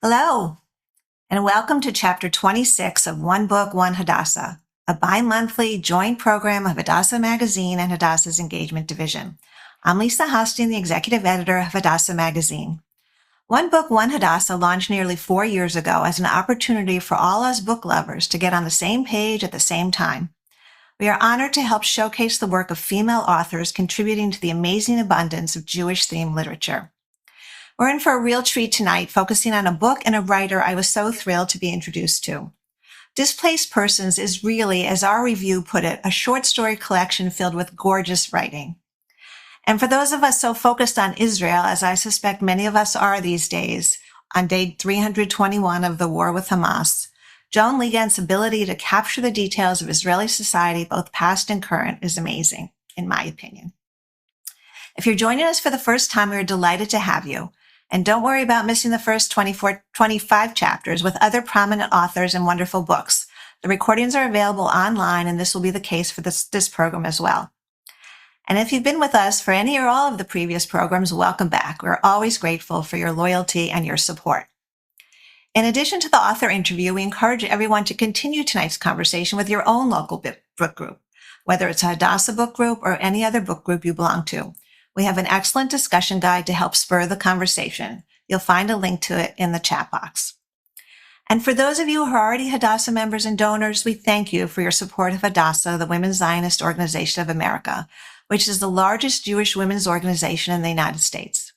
Hello, and welcome to Chapter 26 of One Book, One Hadassah, a bi-monthly joint program of Hadassah Magazine and Hadassah's Engagement Division. I'm Lisa Hostin, the executive editor of Hadassah Magazine. One Book, One Hadassah launched nearly 4 years ago as an opportunity for all us book lovers to get on the same page at the same time. We are honored to help showcase the work of female authors contributing to the amazing abundance of Jewish-themed literature. We're in for a real treat tonight, focusing on a book and a writer I was so thrilled to be introduced to. Displaced Persons is really, as our review put it, a short story collection filled with gorgeous writing. And for those of us so focused on Israel, as I suspect many of us are these days, on day 321 of the war with Hamas, Joan Leegant's ability to capture the details of Israeli society, both past and current, is amazing, in my opinion. If you're joining us for the first time, we are delighted to have you. And don't worry about missing the first 25 chapters with other prominent authors and wonderful books. The recordings are available online, and this will be the case for this program as well. And if you've been with us for any or all of the previous programs, welcome back. We're always grateful for your loyalty and your support. In addition to the author interview, we encourage everyone to continue tonight's conversation with your own local book group, whether it's a Hadassah book group or any other book group you belong to. We have an excellent discussion guide to help spur the conversation. You'll find a link to it in the chat box. And for those of you who are already Hadassah members and donors, we thank you for your support of Hadassah, the Women's Zionist Organization of America, which is the largest Jewish women's organization in the United States.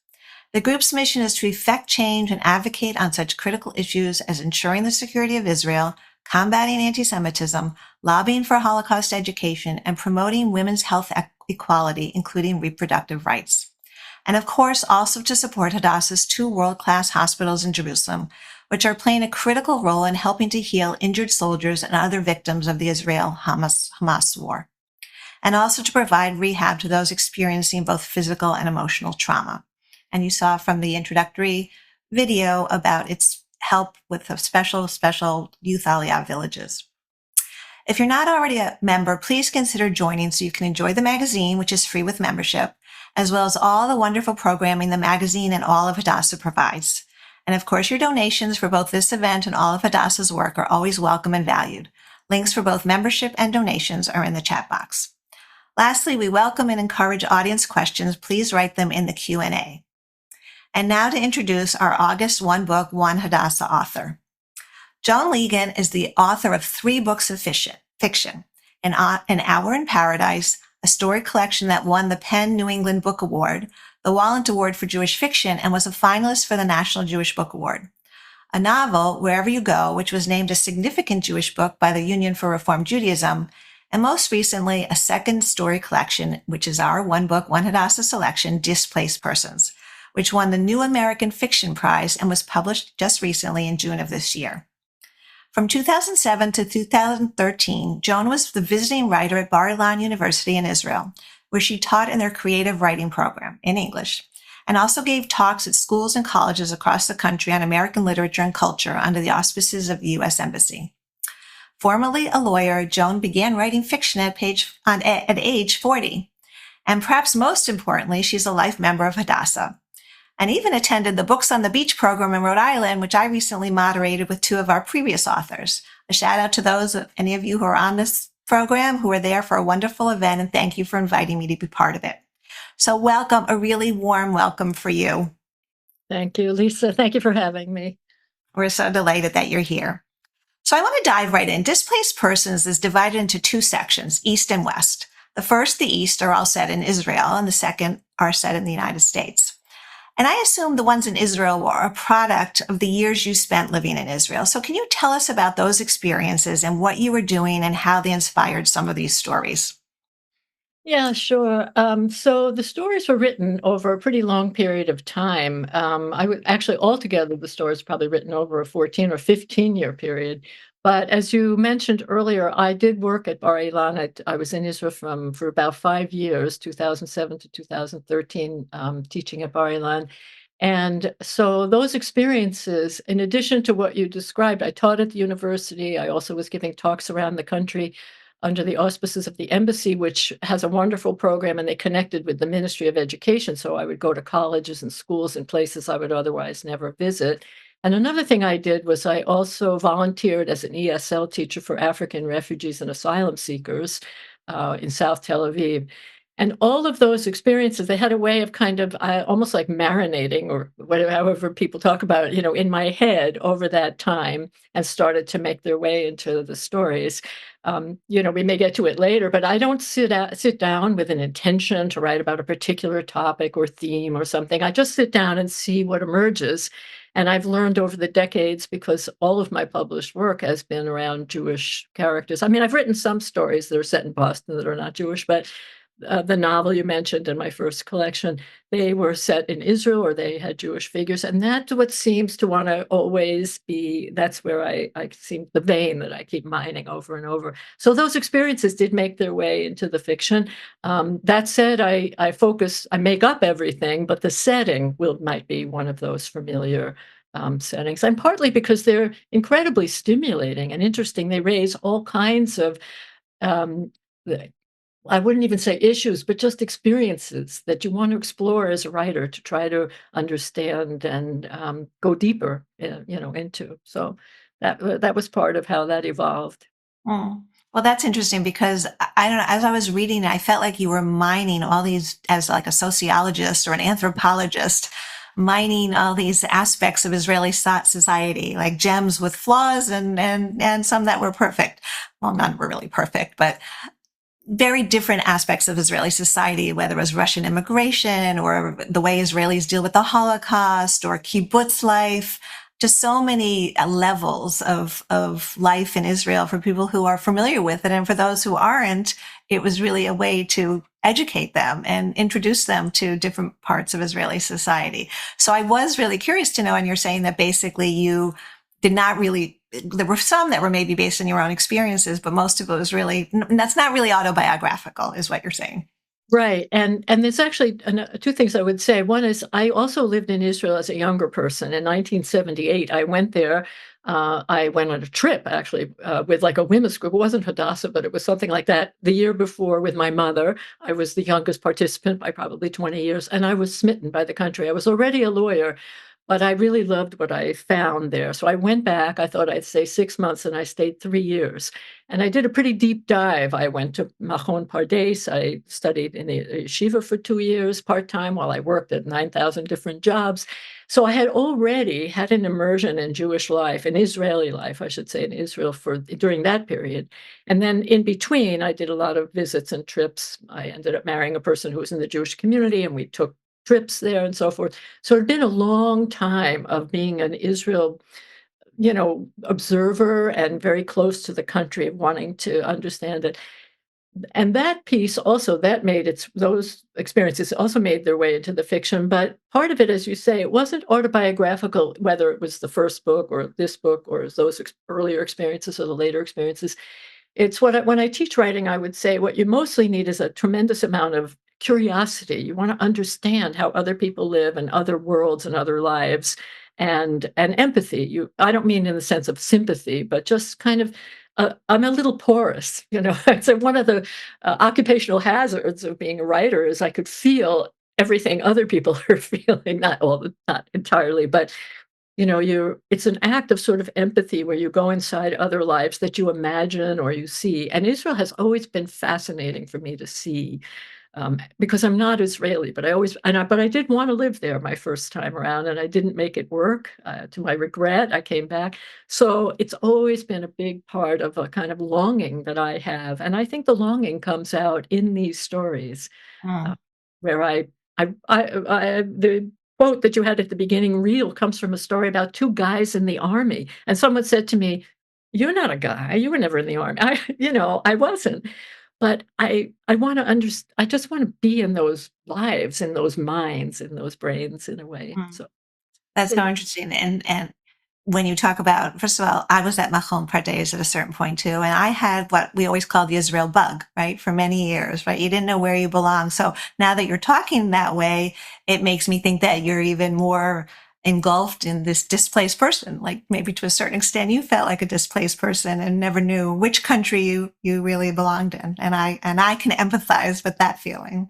The group's mission is to effect change and advocate on such critical issues as ensuring the security of Israel, combating anti-Semitism, lobbying for Holocaust education, and promoting women's health equality, including reproductive rights. And of course, also to support Hadassah's 2 world-class hospitals in Jerusalem, which are playing a critical role in helping to heal injured soldiers and other victims of the Israel-Hamas war, and also to provide rehab to those experiencing both physical and emotional trauma. And you saw from the introductory video about its help with the special youth Aliyah villages. If you're not already a member, please consider joining so you can enjoy the magazine, which is free with membership, as well as all the wonderful programming the magazine and all of Hadassah provides. And of course, your donations for both this event and all of Hadassah's work are always welcome and valued. Links for both membership and donations are in the chat box. Lastly, we welcome and encourage audience questions. Please write them in the Q&A. And now to introduce our August One Book, One Hadassah author. Joan Leegant is the author of 3 books of fiction, An Hour in Paradise, a story collection that won the PEN New England Book Award, the Wallant Award for Jewish Fiction, and was a finalist for the National Jewish Book Award. A novel, Wherever You Go, which was named a significant Jewish book by the Union for Reform Judaism, and most recently, a second story collection, which is our One Book, One Hadassah selection, Displaced Persons, which won the New American Fiction Prize and was published just recently in June of this year. From 2007 to 2013, Joan was the visiting writer at Bar-Ilan University in Israel, where she taught in their creative writing program in English, and also gave talks at schools and colleges across the country on American literature and culture under the auspices of the U.S. Embassy. Formerly a lawyer, Joan began writing fiction at age 40. And perhaps most importantly, she's a life member of Hadassah, and even attended the Books on the Beach program in Rhode Island, which I recently moderated with 2 of our previous authors. A shout out to those of any of you who are on this program who were there for a wonderful event, and thank you for inviting me to be part of it. So welcome, a really warm welcome for you. Thank you, Lisa. Thank you for having me. We're so delighted that you're here. So I want to dive right in. Displaced Persons is divided into 2 sections, East and West. The first, the East, are all set in Israel, and the second are set in the United States. And I assume the ones in Israel were a product of the years you spent living in Israel. So can you tell us about those experiences and what you were doing and how they inspired some of these stories? Yeah, sure. So the stories were written over a pretty long period of time. I would actually altogether the stories probably written over a 14 or 15-year period. But as you mentioned earlier, I did work at Bar-Ilan. I was in Israel for about 5 years, 2007 to 2013, teaching at Bar-Ilan. And so those experiences, in addition to what you described, I taught at the university. I also was giving talks around the country under the auspices of the embassy, which has a wonderful program, and they connected with the Ministry of Education. So I would go to colleges and schools and places I would otherwise never visit. And another thing I did was I also volunteered as an ESL teacher for African refugees and asylum seekers in South Tel Aviv. And all of those experiences, they had a way of kind of almost like marinating, or whatever, however people talk about it, in my head over that time, and started to make their way into the stories. We may get to it later, but I don't sit down with an intention to write about a particular topic or theme or something. I just sit down and see what emerges. And I've learned over the decades, because all of my published work has been around Jewish characters. I mean, I've written some stories that are set in Boston that are not Jewish, but the novel you mentioned in my first collection, they were set in Israel, or they had Jewish figures, and that's what seems to want to always be. That's where I seem the vein that I keep mining over and over. So those experiences did make their way into the fiction. That said, I make up everything, but the setting might be one of those familiar settings, and partly because they're incredibly stimulating and interesting. They raise all kinds of um, I wouldn't even say issues, but just experiences that you want to explore as a writer to try to understand and go deeper, into. So that was part of how that evolved. Mm. Well, that's interesting because I don't know, as I was reading it, I felt like you were mining all these as like a sociologist or an anthropologist, mining all these aspects of Israeli society, like gems with flaws and some that were perfect. Well, none were really perfect, but very different aspects of Israeli society, whether it was Russian immigration or the way Israelis deal with the Holocaust or kibbutz life. Just so many levels of life in Israel for people who are familiar with it. And for those who aren't, it was really a way to educate them and introduce them to different parts of Israeli society. So I was really curious to know, and you're saying that basically you did not really, there were some that were maybe based on your own experiences, but most of it was really, that's not really autobiographical, is what you're saying. Right, and there's actually two things I would say. One is I also lived in Israel as a younger person. In 1978, I went there. I went on a trip, actually, with like a women's group. It wasn't Hadassah, but it was something like that. The year before, with my mother, I was the youngest participant by probably 20 years, and I was smitten by the country. I was already a lawyer, but I really loved what I found there. So I went back. I thought I'd stay 6 months, and I stayed 3 years. And I did a pretty deep dive. I went to Machon Pardes. I studied in the yeshiva for 2 years part-time while I worked at 9,000 different jobs. So I had already had an immersion in Jewish life, in Israeli life, I should say, in Israel during that period. And then in between, I did a lot of visits and trips. I ended up marrying a person who was in the Jewish community, and we took trips there and so forth. So it had been a long time of being an Israel observer and very close to the country, wanting to understand it. And that piece also, that made those experiences also made their way into the fiction. But part of it, as you say, it wasn't autobiographical, whether it was the first book or this book or those earlier experiences or the later experiences. It's when I teach writing, I would say what you mostly need is a tremendous amount of curiosity. You want to understand how other people live and other worlds and other lives, and empathy. I don't mean in the sense of sympathy, but just kind of I'm a little porous. So one of the occupational hazards of being a writer is I could feel everything other people are feeling, not entirely, but it's an act of sort of empathy where you go inside other lives that you imagine or you see. And Israel has always been fascinating for me to see, because I'm not Israeli, but but I did want to live there my first time around, and I didn't make it work. To my regret, I came back. So it's always been a big part of a kind of longing that I have, and I think the longing comes out in these stories, uh, Mm, where the quote that you had at the beginning reel comes from a story about two guys in the army, and someone said to me, "You're not a guy. You were never in the army." I wasn't. But I wanna I just wanna be in those lives, in those minds, in those brains in a way, mm. so That's so it interesting. And when you talk about, first of all, I was at Machon Pardes at a certain point too, and I had what we always called the Israel bug, right, for many years, right? You didn't know where you belong. So now that you're talking that way, it makes me think that you're even more engulfed in this displaced person. Like maybe to a certain extent, you felt like a displaced person and never knew which country you really belonged in. And I can empathize with that feeling.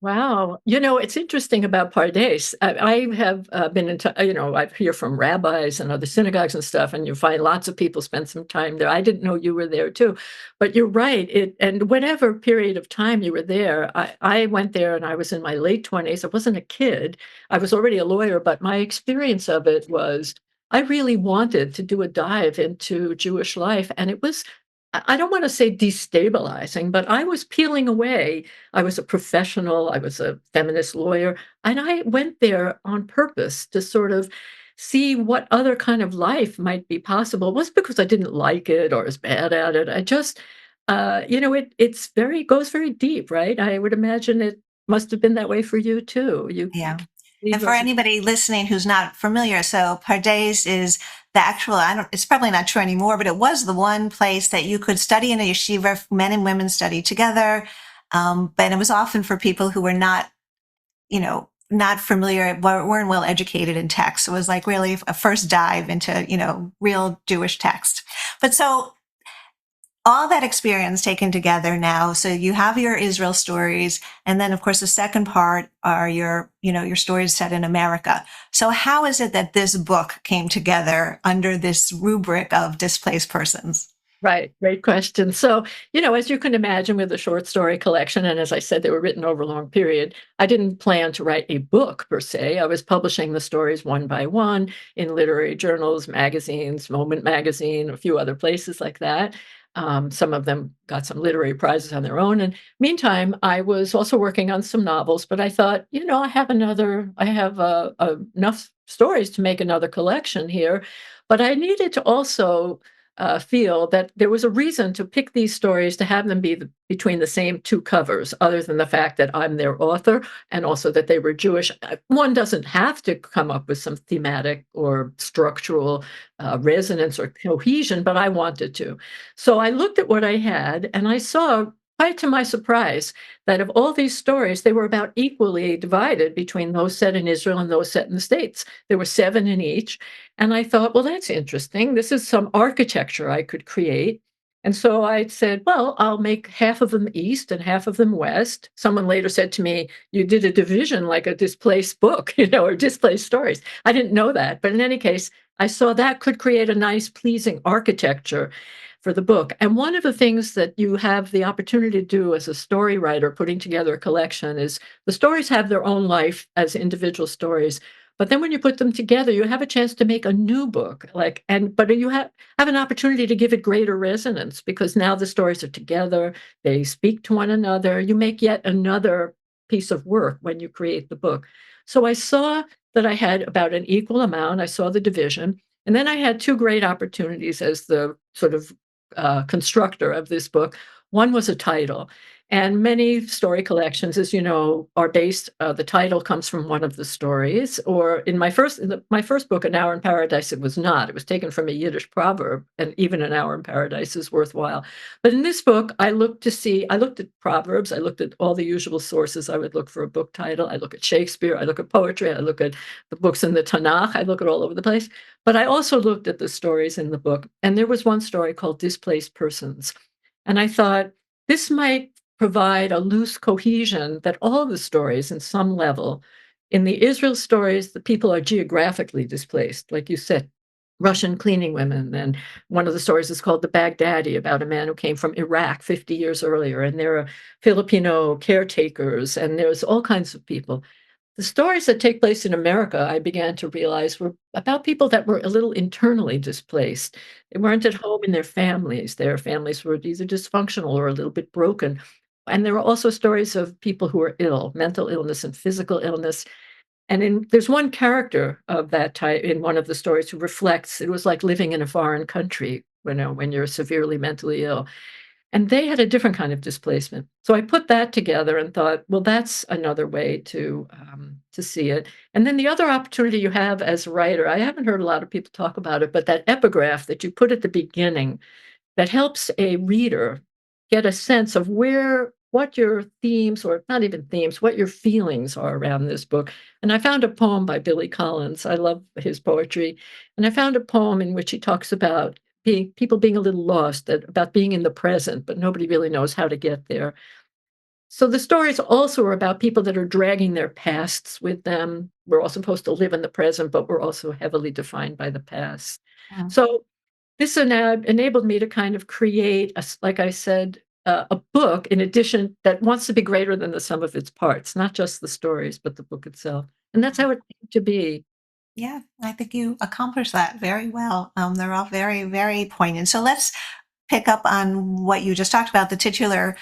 Wow. It's interesting about Pardes. I have been I hear from rabbis and other synagogues and stuff, and you find lots of people spend some time there. I didn't know you were there too, but you're right. And whatever period of time you were there, I went there and I was in my late 20s. I wasn't a kid. I was already a lawyer, but my experience of it was I really wanted to do a dive into Jewish life. And it was, I don't want to say destabilizing, but I was peeling away. I was a professional, I was a feminist lawyer, and I went there on purpose to sort of see what other kind of life might be possible. It wasn't because I didn't like it or was bad at it. I just, it's very goes very deep, right? I would imagine it must have been that way for you too. You Yeah. And leave for a anybody listening who's not familiar, so Pardes is the actual, I don't, it's probably not true anymore, but it was the one place that you could study in a yeshiva, men and women study together. But it was often for people who were not, not familiar, weren't well educated in text. So it was like really a first dive into, real Jewish text. But so all that experience taken together now, so you have your Israel stories, and then of course the second part are your stories set in America. So how is it that this book came together under this rubric of displaced persons? Right, great question. So, as you can imagine with a short story collection, and as I said, they were written over a long period, I didn't plan to write a book per se. I was publishing the stories one by one in literary journals, magazines, Moment Magazine, a few other places like that. Some of them got some literary prizes on their own. And meantime, I was also working on some novels, but I thought, I have enough stories to make another collection here. But I needed to also feel that there was a reason to pick these stories to have them be between the same two covers, other than the fact that I'm their author and also that they were Jewish. One doesn't have to come up with some thematic or structural resonance or cohesion, but I wanted to. So I looked at what I had and I saw, quite to my surprise, that of all these stories, they were about equally divided between those set in Israel and those set in the States. There were seven in each. And I thought, well, that's interesting. This is some architecture I could create. And so I said, well, I'll make half of them East and half of them West. Someone later said to me, you did a division like a displaced book, or displaced stories. I didn't know that. But in any case, I saw that could create a nice, pleasing architecture for the book. And one of the things that you have the opportunity to do as a story writer putting together a collection is the stories have their own life as individual stories, but then when you put them together, you have a chance to make a new book, but you have an opportunity to give it greater resonance because now the stories are together, they speak to one another. You make yet another piece of work when you create the book. So I saw that I had about an equal amount. I saw the division. And then I had two great opportunities as the sort of constructor of this book. One was a title. And many story collections, as you know, are based. The title comes from one of the stories. Or in my first book, "An Hour in Paradise," it was not. It was taken from a Yiddish proverb, and even "An Hour in Paradise" is worthwhile. But in this book, I looked at proverbs. I looked at all the usual sources. I would look for a book title. I look at Shakespeare. I look at poetry. I look at the books in the Tanakh. I look at all over the place. But I also looked at the stories in the book. And there was one story called "Displaced Persons." And I thought this might provide a loose cohesion that all the stories in some level in the Israel stories, the people are geographically displaced, like you said, Russian cleaning women. And one of the stories is called The Baghdadi, about a man who came from Iraq 50 years earlier. And there are Filipino caretakers, and there's all kinds of people. The stories that take place in America, I began to realize, were about people that were a little internally displaced. They weren't at home in their families. Their families were either dysfunctional or a little bit broken. And there were also stories of people who were ill, mental illness and physical illness. And there's one character of that type in one of the stories who reflects it was like living in a foreign country when you're severely mentally ill. And they had a different kind of displacement. So I put that together and thought, well, that's another way to see it. And then the other opportunity you have as a writer, I haven't heard a lot of people talk about it, but that epigraph that you put at the beginning that helps a reader get a sense of what your themes, or not even themes, what your feelings are around this book. And I found a poem by Billy Collins. I love his poetry. And I found a poem in which he talks about people being a little lost, about being in the present, but nobody really knows how to get there. So the stories also are about people that are dragging their pasts with them. We're all supposed to live in the present, but we're also heavily defined by the past. Mm. So this enabled me to kind of create, like I said, a book in addition that wants to be greater than the sum of its parts, not just the stories, but the book itself. And that's how it came to be. Yeah, I think you accomplished that very well. They're all very, very poignant. So let's pick up on what you just talked about, the titular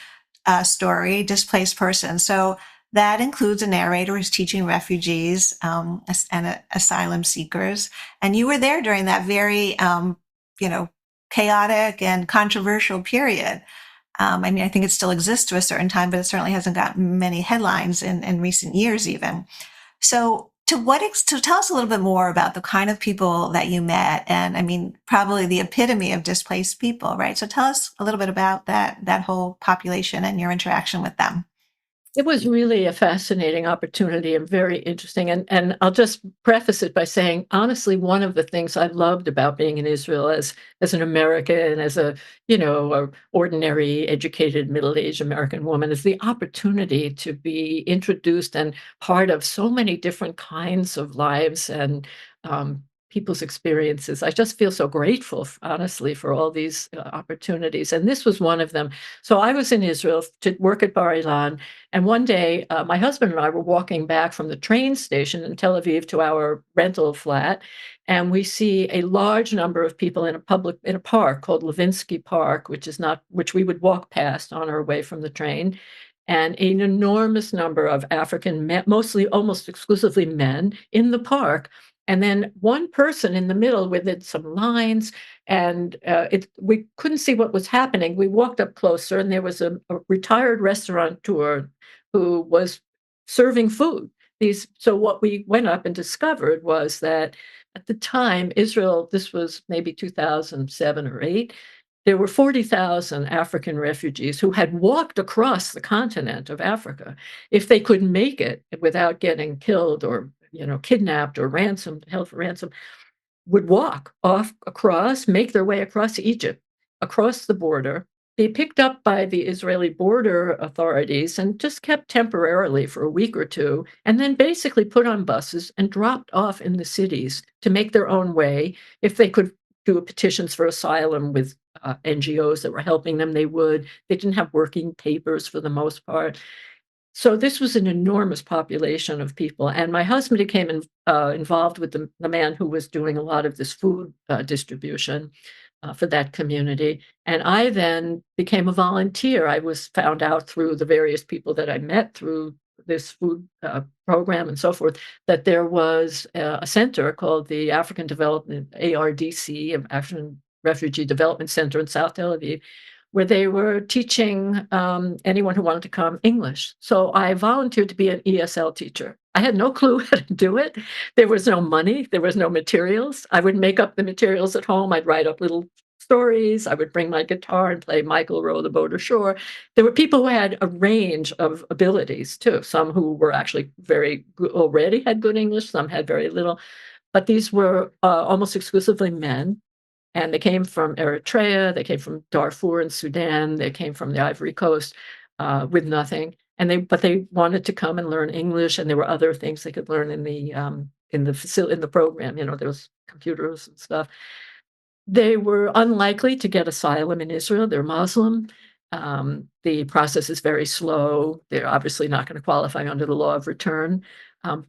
story, Displaced Persons. So that includes a narrator who's teaching refugees and asylum seekers. And you were there during that very, you know, chaotic and controversial period. I mean, I think it still exists to a certain time, but it certainly hasn't gotten many headlines in recent years, even. So, to tell us a little bit more about the kind of people that you met, and I mean, probably the epitome of displaced people, right? So, tell us a little bit about that whole population and your interaction with them. It was really a fascinating opportunity and very interesting, and I'll just preface it by saying, honestly, one of the things I loved about being in Israel as an American, as a ordinary, educated, middle-aged American woman, is the opportunity to be introduced and part of so many different kinds of lives and, people's experiences. I just feel so grateful, honestly, for all these, opportunities, and this was one of them. So I was in Israel to work at Bar Ilan, and one day, my husband and I were walking back from the train station in Tel Aviv to our rental flat, and we see a large number of people in a park called Levinsky Park, which we would walk past on our way from the train, and an enormous number of African men, mostly almost exclusively men, in the park, and then one person in the middle with some lines, and we couldn't see what was happening. We walked up closer, and there was a retired restaurateur who was serving food. So what we went up and discovered was that at the time, Israel, this was maybe 2007 or 8, there were 40,000 African refugees who had walked across the continent of Africa. If they could make it without getting killed or kidnapped or ransomed, held for ransom, would walk off across, make their way across to Egypt, across the border, be picked up by the Israeli border authorities and just kept temporarily for a week or two, and then basically put on buses and dropped off in the cities to make their own way. If they could do petitions for asylum with NGOs that were helping them, they would. They didn't have working papers for the most part. So this was an enormous population of people, and my husband became involved with the man who was doing a lot of this food distribution for that community. And I then became a volunteer. I was found out through the various people that I met through this food program and so forth that there was a center called the African Development ARDC, African Refugee Development Center in South Tel Aviv, where they were teaching anyone who wanted to come English. So I volunteered to be an ESL teacher. I had no clue how to do it. There was no money, there was no materials. I would make up the materials at home. I'd write up little stories. I would bring my guitar and play Michael Row the Boat Ashore. There were people who had a range of abilities too. Some who were actually very good, already had good English, some had very little. But these were almost exclusively men, and they came from Eritrea, they came from Darfur and Sudan, they came from the Ivory Coast, with nothing, and they wanted to come and learn English, and there were other things they could learn in the program, there was computers and stuff. They were unlikely to get asylum in Israel. They're Muslim. The process is very slow. They're obviously not going to qualify under the law of return.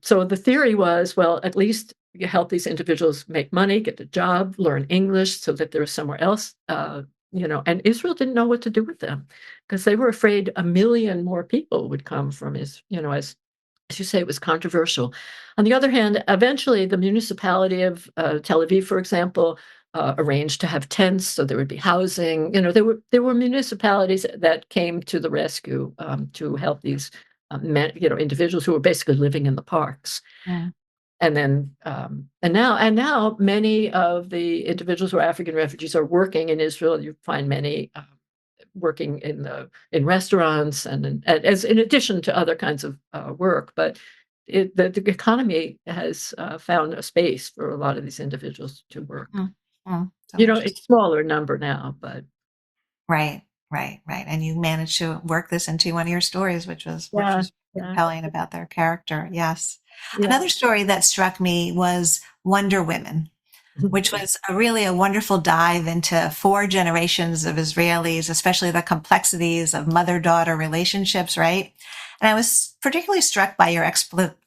So the theory was, well, at least you help these individuals make money, get a job, learn English so that they're somewhere else. And Israel didn't know what to do with them because they were afraid a million more people would come from as you say, it was controversial. On the other hand, eventually the municipality of Tel Aviv, for example, arranged to have tents so there would be housing. There were municipalities that came to the rescue to help these individuals who were basically living in the parks. Mm. And now many of the individuals who are African refugees are working in Israel. You find many working in restaurants and as in addition to other kinds of work, but the economy has found a space for a lot of these individuals to work. Mm. Mm. So interesting. It's smaller number now, but Right. Right, right. And you managed to work this into one of your stories, which Yeah, was yeah, compelling about their character. Yes. yeah. Another story that struck me was Wonder Women, which was really a wonderful dive into four generations of Israelis, especially the complexities of mother-daughter relationships, right? And I was particularly struck by your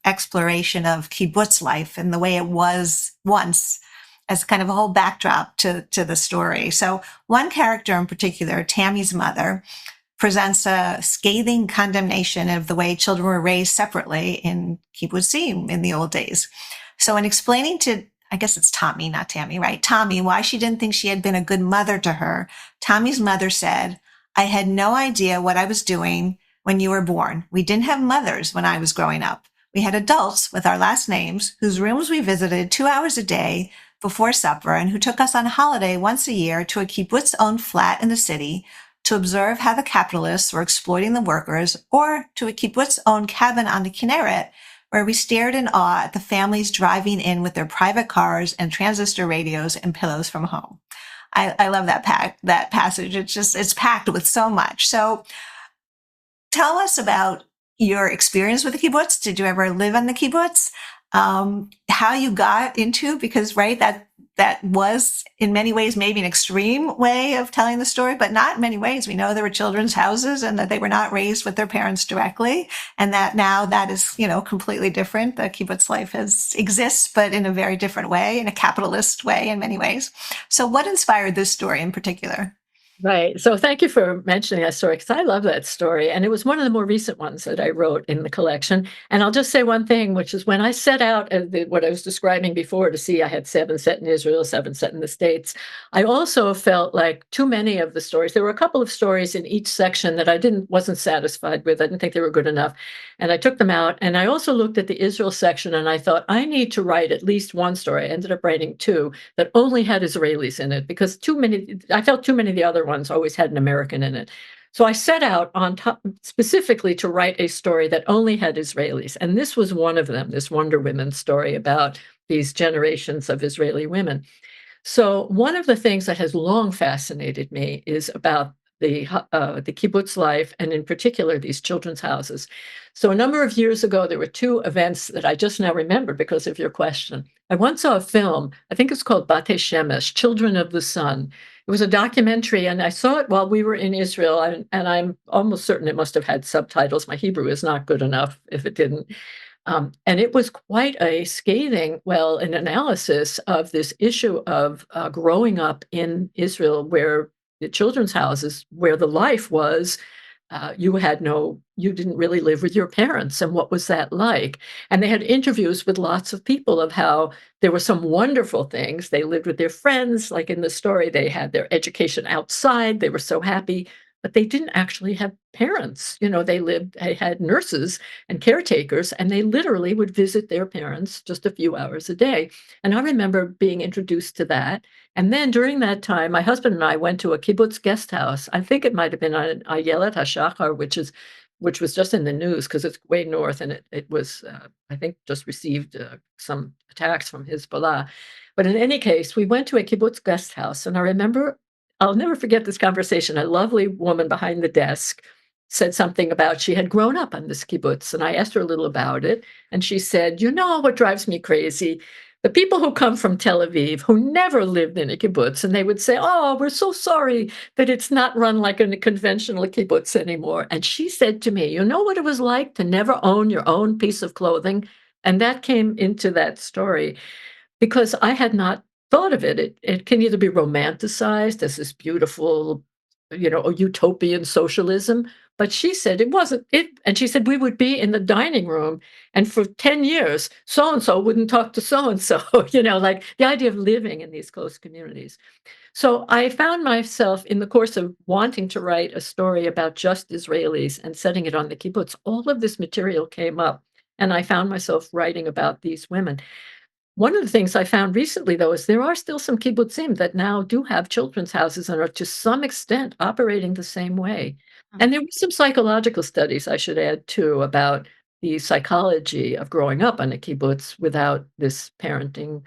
exploration of kibbutz life and the way it was once as kind of a whole backdrop to the story. So one character in particular, Tammy's mother, presents a scathing condemnation of the way children were raised separately in kibbutzim in the old days. So in explaining to, I guess it's Tommy, not Tammy, right? Tommy, why she didn't think she had been a good mother to her, Tommy's mother said, I had no idea what I was doing when you were born. We didn't have mothers when I was growing up. We had adults with our last names whose rooms we visited 2 hours a day before supper and who took us on holiday once a year to a kibbutz-owned flat in the city to observe how the capitalists were exploiting the workers, or to a kibbutz-owned cabin on the Kinneret, where we stared in awe at the families driving in with their private cars and transistor radios and pillows from home. I love that passage. It's packed with so much. So tell us about your experience with the kibbutz. Did you ever live on the kibbutz? How you got into, because right, that was in many ways maybe an extreme way of telling the story, but not in many ways. We know there were children's houses and that they were not raised with their parents directly, and that now that is, completely different. The kibbutz life exists, but in a very different way, in a capitalist way in many ways. So what inspired this story in particular? Right. So thank you for mentioning that story because I love that story. And it was one of the more recent ones that I wrote in the collection. And I'll just say one thing, which is when I set out what I was describing before to see I had 7 set in Israel, 7 set in the States, I also felt like too many of the stories, there were a couple of stories in each section that wasn't satisfied with. I didn't think they were good enough. And I took them out. And I also looked at the Israel section and I thought, I need to write at least one story. I ended up writing 2 that only had Israelis in it because I felt too many of the other ones always had an American in it. So I set out on top specifically to write a story that only had Israelis. And this was one of them, this Wonder Women story about these generations of Israeli women. So one of the things that has long fascinated me is about the kibbutz life, and in particular these children's houses. So a number of years ago, there were 2 events that I just now remember because of your question. I once saw a film. I think it's called Bate Shemesh, Children of the Sun. It was a documentary, and I saw it while we were in Israel, and I'm almost certain it must have had subtitles. My Hebrew is not good enough if it didn't. And it was quite a scathing, an analysis of this issue of growing up in Israel, where the children's houses, where the life was, you didn't really live with your parents. And what was that like? And they had interviews with lots of people of how there were some wonderful things. They lived with their friends, like in the story, they had their education outside. They were so happy, but they didn't actually have parents. They had nurses and caretakers, and they literally would visit their parents just a few hours a day. And I remember being introduced to that. And then during that time, my husband and I went to a kibbutz guest house. I think it might have been on Ayelet HaShachar, which was just in the news because it's way north, and it was I think just received some attacks from Hezbollah. But in any case, we went to a kibbutz guest house, and I'll never forget this conversation. A lovely woman behind the desk said something about she had grown up on this kibbutz, and I asked her a little about it, and she said, "You know what drives me crazy? The people who come from Tel Aviv who never lived in a kibbutz, and they would say, 'Oh, we're so sorry that it's not run like a conventional kibbutz anymore.'" And she said to me, "You know what it was like to never own your own piece of clothing?" And that came into that story because I had not thought of it. It can either be romanticized as this beautiful, utopian socialism, but she said it wasn't it, and she said we would be in the dining room, and for 10 years, so and so wouldn't talk to so and so, like the idea of living in these close communities. So I found myself in the course of wanting to write a story about just Israelis and setting it on the kibbutz, all of this material came up, and I found myself writing about these women. One of the things I found recently, though, is there are still some kibbutzim that now do have children's houses and are to some extent operating the same way. And there were some psychological studies, I should add, too, about the psychology of growing up on a kibbutz without this parenting,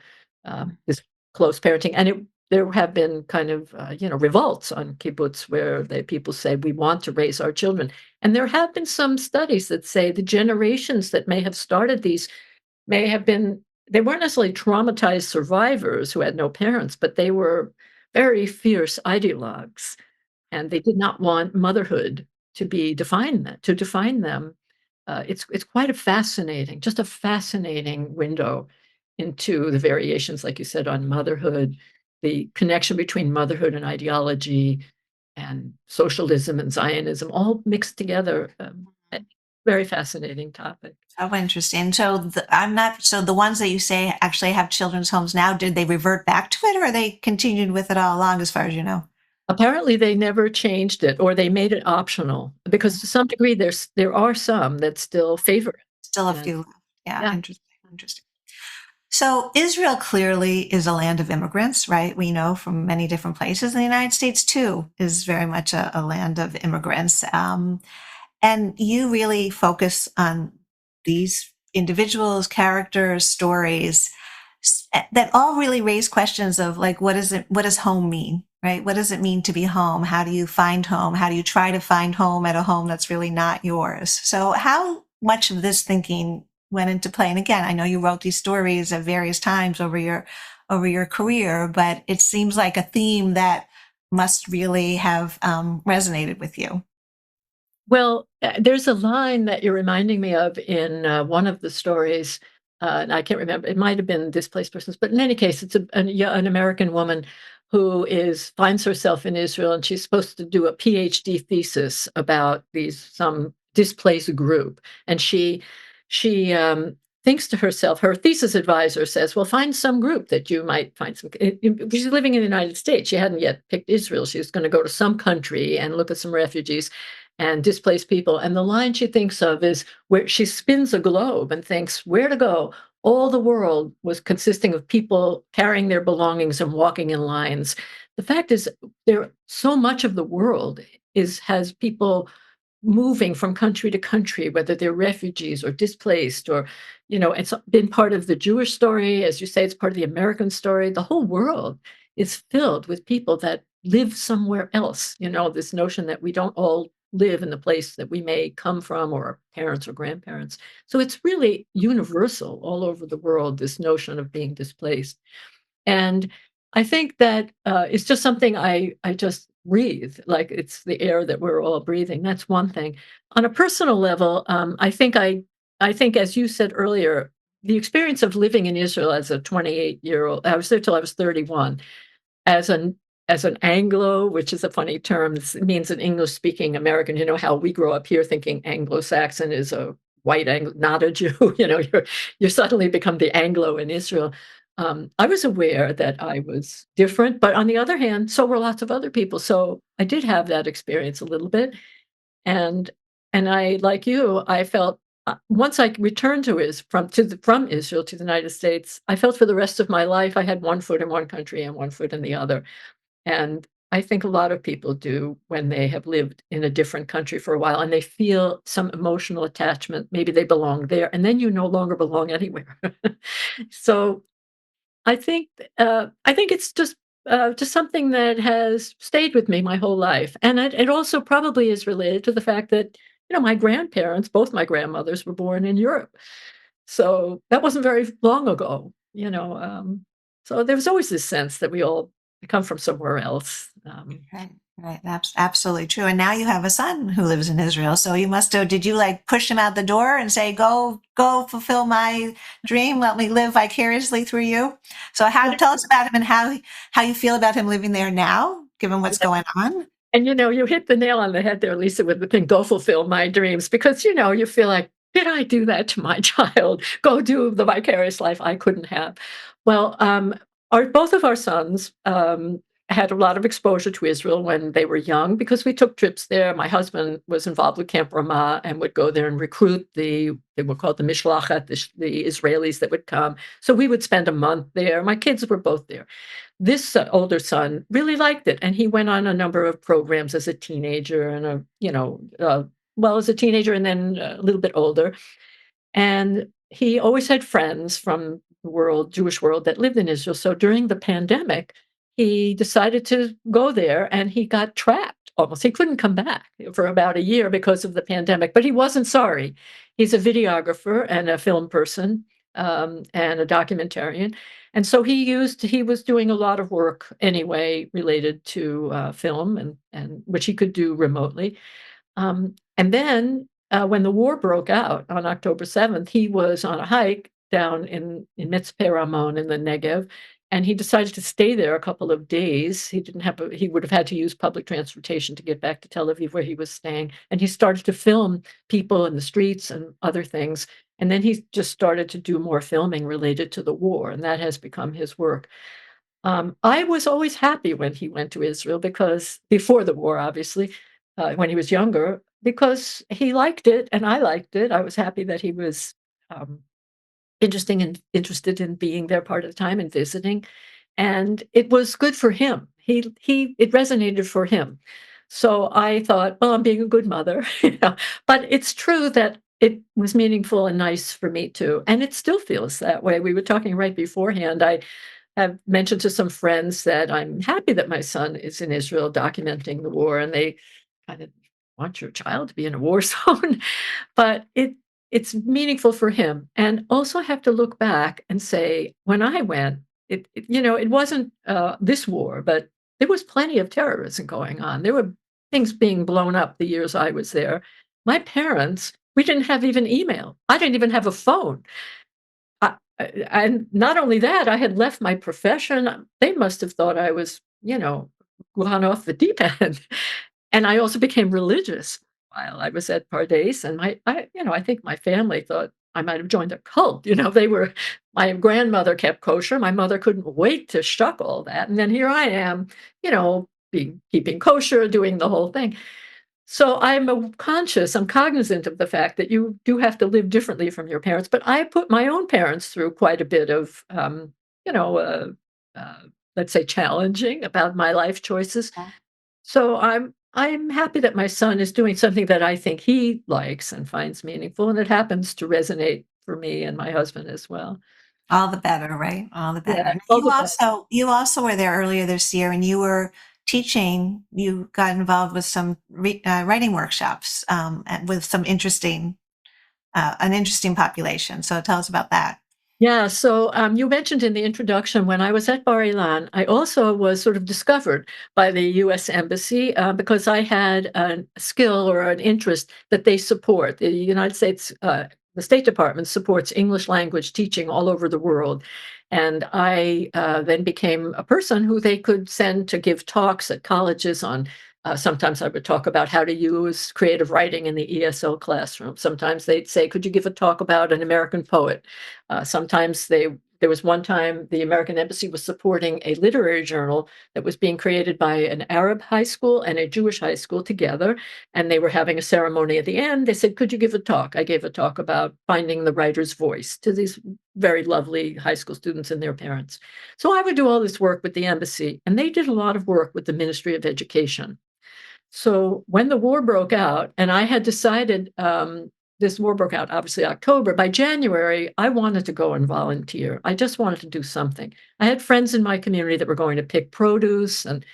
this close parenting. And there have been kind of, revolts on kibbutz where people say, "We want to raise our children." And there have been some studies that say the generations that may have started these may have been they weren't necessarily traumatized survivors who had no parents, but they were very fierce ideologues, and they did not want motherhood to define them. It's quite a fascinating, just a fascinating window into the variations, like you said, on motherhood, the connection between motherhood and ideology, and socialism and Zionism all mixed together. Very fascinating topic. So interesting. So I'm not, so the ones that you say actually have children's homes now, did they revert back to it or they continued with it all along as far as you know? Apparently, they never changed it, or they made it optional, because to some degree, there are some that still favor it, Still a and few left. Yeah, yeah. interesting. Interesting. So Israel clearly is a land of immigrants, right? We know from many different places. And the United States too is very much a land of immigrants. And you really focus on these individuals, characters, stories that all really raise questions of like, what does home mean, right? What does it mean to be home? How do you find home? How do you try to find home at a home that's really not yours? So how much of this thinking went into play? And again, I know you wrote these stories at various times over your career, but it seems like a theme that must really have resonated with you. Well, there's a line that you're reminding me of in, one of the stories, and I can't remember, it might have been Displaced Persons, but in any case, it's an American woman who finds herself in Israel, and she's supposed to do a PhD thesis about some displaced group, and she thinks to herself, her thesis advisor says, "Well, find some group that you might find some." She's living in the United States. She hadn't yet picked Israel. She was going to go to some country and look at some refugees and displaced people. And the line she thinks of is where she spins a globe and thinks where to go. All the world was consisting of people carrying their belongings and walking in lines. The fact is, there so much of the world has people moving from country to country, whether they're refugees or displaced, or, it's been part of the Jewish story. As you say, it's part of the American story. The whole world is filled with people that live somewhere else. This notion that we don't all live in the place that we may come from, or our parents or grandparents. So it's really universal all over the world, this notion of being displaced. And I think that, it's just something I just breathe, like it's the air that we're all breathing. That's one thing. On a personal level, I think, as you said earlier, the experience of living in Israel as a 28-year-old, I was there till I was 31, as an Anglo, which is a funny term, it means an English-speaking American. You know how we grow up here thinking Anglo-Saxon is a white Anglo, not a Jew. You suddenly become the Anglo in Israel. I was aware that I was different, but on the other hand, so were lots of other people. So I did have that experience a little bit, and I, like you, I felt, once I returned from Israel to the United States, I felt for the rest of my life I had one foot in one country and one foot in the other. And I think a lot of people do when they have lived in a different country for a while and they feel some emotional attachment. Maybe they belong there, and then you no longer belong anywhere. So I think it's just something that has stayed with me my whole life, and it also probably is related to the fact that my grandparents, both my grandmothers, were born in Europe, so that wasn't very long ago. So there was always this sense that we all come from somewhere else. Right, right. Absolutely true. And now you have a son who lives in Israel. So you must have, did you like push him out the door and say, go fulfill my dream. Let me live vicariously through you. So tell us about him and how you feel about him living there now, given what's going on. And, you hit the nail on the head there, Lisa, with the thing, "Go fulfill my dreams," because, you feel like, "Did I do that to my child? Go do the vicarious life I couldn't have." Well, our both of our sons, had a lot of exposure to Israel when they were young because we took trips there. My husband was involved with Camp Ramah and would go there and recruit they were called the Mishlachat, the Israelis that would come. So we would spend a month there. My kids were both there. This older son really liked it, and he went on a number of programs as a teenager and as a teenager and then a little bit older. And he always had friends from the Jewish world that lived in Israel. So during the pandemic, he decided to go there and he got trapped almost. He couldn't come back for about a year because of the pandemic, but he wasn't sorry. He's a videographer and a film person, and a documentarian. And so he was doing a lot of work anyway related to film and which he could do remotely. And then, when the war broke out on October 7th, he was on a hike down in Mitzpe Ramon in the Negev, and he decided to stay there a couple of days. He would have had to use public transportation to get back to Tel Aviv where he was staying, and he started to film people in the streets and other things. And then he just started to do more filming related to the war, and that has become his work. I was always happy when he went to Israel because before the war, obviously, when he was younger, because he liked it and I liked it. I was happy that he was um, interested in being there part of the time and visiting, and it was good for him. It resonated for him. So I thought, well, I'm being a good mother, you know. But it's true that it was meaningful and nice for me too, and it still feels that way. We were talking right beforehand. I have mentioned to some friends that I'm happy that my son is in Israel documenting the war, and they kind of want your child to be in a war zone, but it's meaningful for him. And also have to look back and say, when I went, it wasn't this war, but there was plenty of terrorism going on. There were things being blown up the years I was there. My parents, we didn't have even email. I didn't even have a phone. And not only that, I had left my profession. They must have thought I was, gone off the deep end. And I also became religious while I was at Pardes, and I think my family thought I might have joined a cult. My grandmother kept kosher. My mother couldn't wait to shuck all that, and then here I am, keeping kosher, doing the whole thing. So I'm cognizant of the fact that you do have to live differently from your parents, but I put my own parents through quite a bit of, you know, uh, uh, let's say challenging about my life choices. So I'm happy that my son is doing something that I think he likes and finds meaningful, and it happens to resonate for me and my husband as well. All the better, right? All the better. Yeah, Now, all the best. you also were there earlier this year, and you were teaching. You got involved with some writing workshops, and with some an interesting population. So tell us about that. Yeah, so you mentioned in the introduction when I was at Bar Ilan, I also was sort of discovered by the U.S. Embassy because I had a skill or an interest that they support. The United States, the State Department supports English language teaching all over the world. And I then became a person who they could send to give talks at colleges on. Sometimes I would talk about how to use creative writing in the ESL classroom. Sometimes they'd say, could you give a talk about an American poet? Sometimes there was one time the American Embassy was supporting a literary journal that was being created by an Arab high school and a Jewish high school together, and they were having a ceremony at the end. They said, could you give a talk? I gave a talk about finding the writer's voice to these very lovely high school students and their parents. So I would do all this work with the embassy, and they did a lot of work with the Ministry of Education. So when the war broke out, and I had decided this war broke out obviously October, by January, I wanted to go and volunteer. I just wanted to do something. I had friends in my community that were going to pick produce and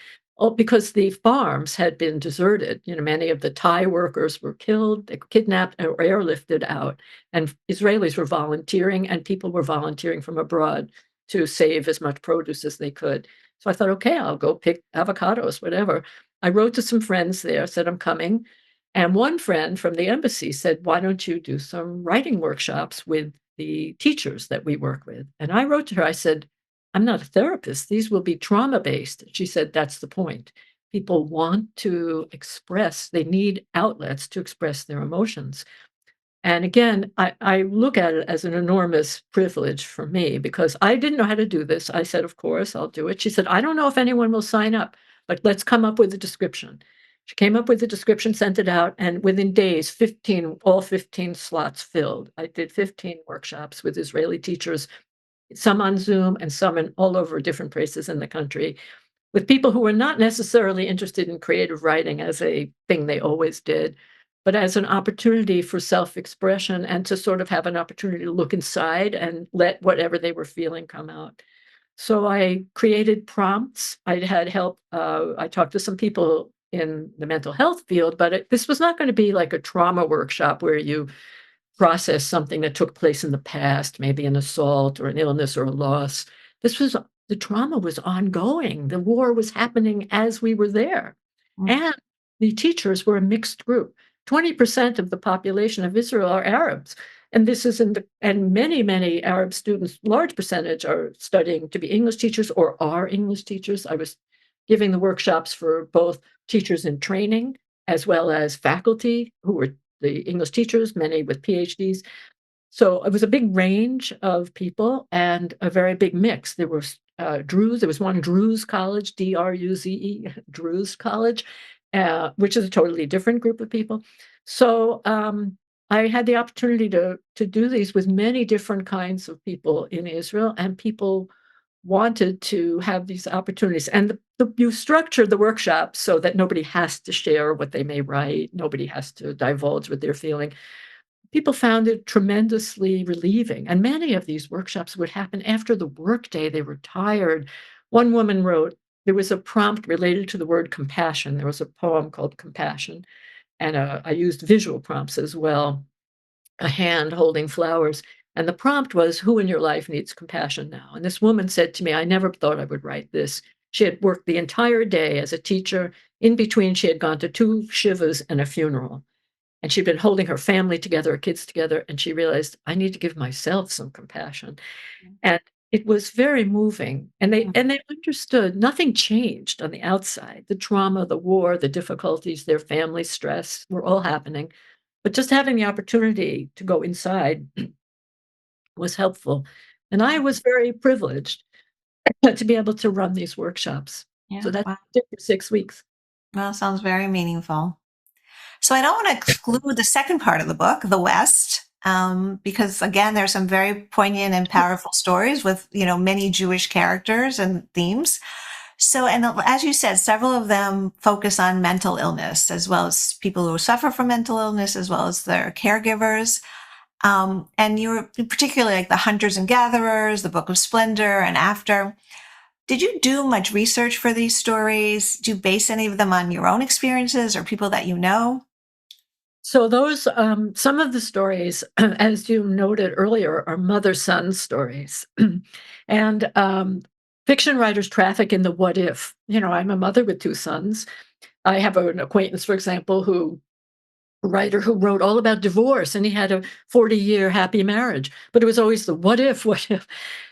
because the farms had been deserted. Many of the Thai workers were killed, they were kidnapped or airlifted out. And Israelis were volunteering, and people were volunteering from abroad to save as much produce as they could. So I thought, okay, I'll go pick avocados, whatever. I wrote to some friends there, said I'm coming. And one friend from the embassy said, why don't you do some writing workshops with the teachers that we work with? And I wrote to her, I said, I'm not a therapist. These will be trauma based. She said, that's the point. People want to express, they need outlets to express their emotions. And again, I look at it as an enormous privilege for me because I didn't know how to do this. I said, of course, I'll do it. She said, I don't know if anyone will sign up, but let's come up with a description. She came up with a description, sent it out, and within days, all 15 slots filled. I did 15 workshops with Israeli teachers, some on Zoom and some in all over different places in the country, with people who were not necessarily interested in creative writing as a thing they always did, but as an opportunity for self-expression and to sort of have an opportunity to look inside and let whatever they were feeling come out. So I created prompts. I had help. I talked to some people in the mental health field, but this was not going to be like a trauma workshop where you process something that took place in the past, maybe an assault or an illness or a loss. This was the trauma was ongoing. The war was happening as we were there. Mm, And the teachers were a mixed group. 20% of the population of Israel are Arabs. And this is in the, and many Arab students, large percentage are studying to be English teachers or are English teachers. I was giving the workshops for both teachers in training as well as faculty who were the English teachers, many with PhDs. So it was a big range of people and a very big mix. There were Druze. There was one Druze college, Druze, Druze college, which is a totally different group of people. So I had the opportunity to do these with many different kinds of people in Israel, and people wanted to have these opportunities. And you structure the workshop so that nobody has to share what they may write, nobody has to divulge what they're feeling. People found it tremendously relieving. And many of these workshops would happen after the workday. They were tired. One woman wrote, there was a prompt related to the word compassion. There was a poem called Compassion. And I used visual prompts as well, a hand holding flowers. And the prompt was, who in your life needs compassion now? And this woman said to me, I never thought I would write this. She had worked the entire day as a teacher. In between, she had gone to 2 shivas and a funeral. And she'd been holding her family together, her kids together, and she realized, I need to give myself some compassion. And it was very moving. And they mm, and they understood nothing changed on the outside. The trauma, the war, the difficulties, their family stress were all happening. But just having the opportunity to go inside was helpful. And I mm. was very privileged to be able to run these workshops. So Yeah. that's Wow. what I did for 6 weeks. Well, sounds very meaningful. So I don't want to exclude the second part of the book, the West, because again, there's some very poignant and powerful stories with, many Jewish characters and themes. So, and as you said, several of them focus on mental illness, as well as people who suffer from mental illness, as well as their caregivers. And you were particularly like the Hunters and Gatherers, the Book of Splendor, and After. Did you do much research for these stories? Do you base any of them on your own experiences or people that you know? So those, some of the stories, as you noted earlier, are mother-son stories. And, fiction writers traffic in the what if. I'm a mother with 2 sons. I have an acquaintance, for example, a writer who wrote all about divorce, and he had a 40-year happy marriage, but it was always the what if, what if.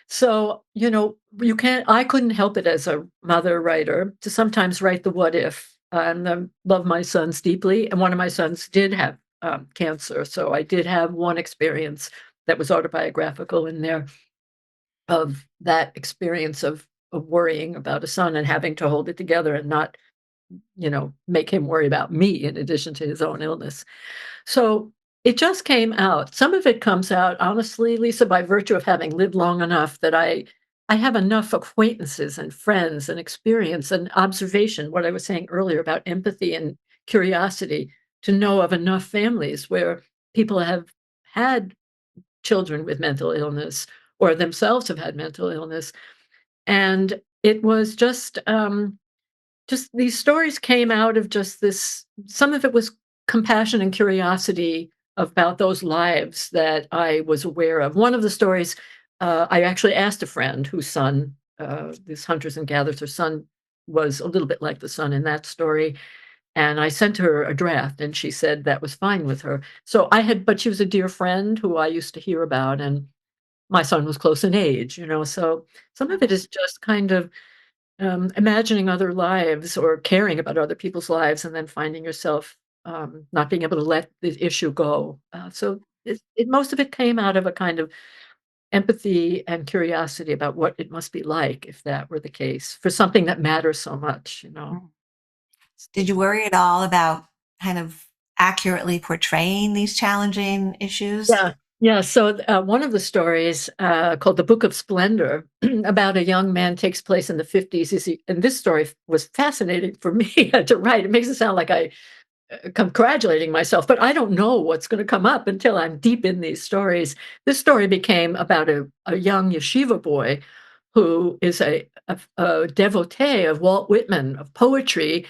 So, you can't I couldn't help it as a mother writer to sometimes write the what if, and love my sons deeply, and one of my sons did have, cancer, so I did have one experience that was autobiographical in there of that experience of worrying about a son and having to hold it together and not, make him worry about me in addition to his own illness. So it just came out. Some of it comes out, honestly, Lisa, by virtue of having lived long enough that I have enough acquaintances and friends and experience and observation, what I was saying earlier about empathy and curiosity, to know of enough families where people have had children with mental illness or themselves have had mental illness. And it was just these stories came out of just this. Some of it was compassion and curiosity about those lives that I was aware of. One of the stories, I actually asked a friend whose son, this Hunters and Gatherers, her son was a little bit like the son in that story. And I sent her a draft and she said that was fine with her. But she was a dear friend who I used to hear about, and my son was close in age. So some of it is just kind of imagining other lives or caring about other people's lives and then finding yourself not being able to let the issue go. So most of it came out of a kind of empathy and curiosity about what it must be like if that were the case for something that matters so much. Mm. Did you worry at all about kind of accurately portraying these challenging issues? Yeah. Yeah. So one of the stories called The Book of Splendor about a young man takes place in the 50s. And this story was fascinating for me to write. It makes it sound like I congratulating myself, but I don't know what's going to come up until I'm deep in these stories. This story became about a young yeshiva boy who is a devotee of Walt Whitman, of poetry,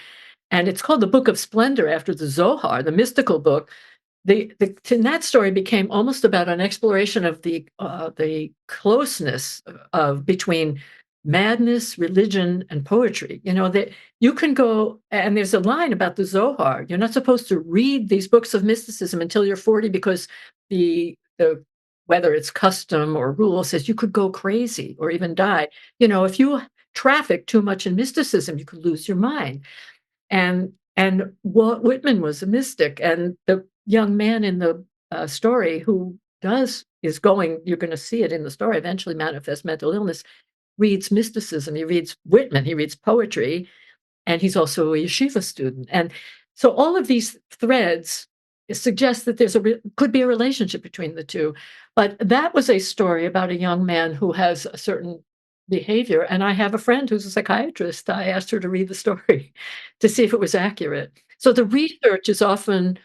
and it's called the Book of Splendor after the Zohar, the mystical book. In that story became almost about an exploration of the closeness of between madness, religion, and poetry. You know that you can go, and there's a line about the Zohar. You're not supposed to read these books of mysticism until you're 40 because the whether it's custom or rule says you could go crazy or even die. You know, if you traffic too much in mysticism, you could lose your mind. And Walt Whitman was a mystic, and the young man in the story who does is going, you're going to see it in the story, eventually manifest mental illness, reads mysticism. He reads Whitman. He reads poetry, and he's also a yeshiva student. And so all of these threads suggest that could be a relationship between the two. But that was a story about a young man who has a certain behavior. And I have a friend who's a psychiatrist. I asked her to read the story to see if it was accurate. So the research is often,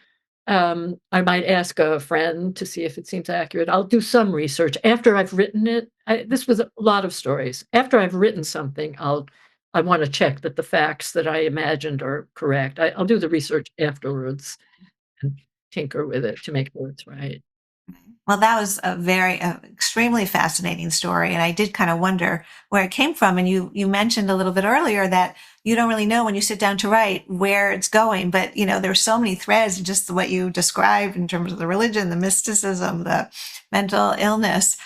I might ask a friend to see if it seems accurate. I'll do some research after I've written it. This was a lot of stories. After I've written something, I want to check that the facts that I imagined are correct. I'll do the research afterwards and tinker with it to make sure it's right. Well, that was a very extremely fascinating story, and I did kind of wonder where it came from. And you mentioned a little bit earlier that you don't really know when you sit down to write where it's going, but there's so many threads, just what you described in terms of the religion, the mysticism, the mental illness.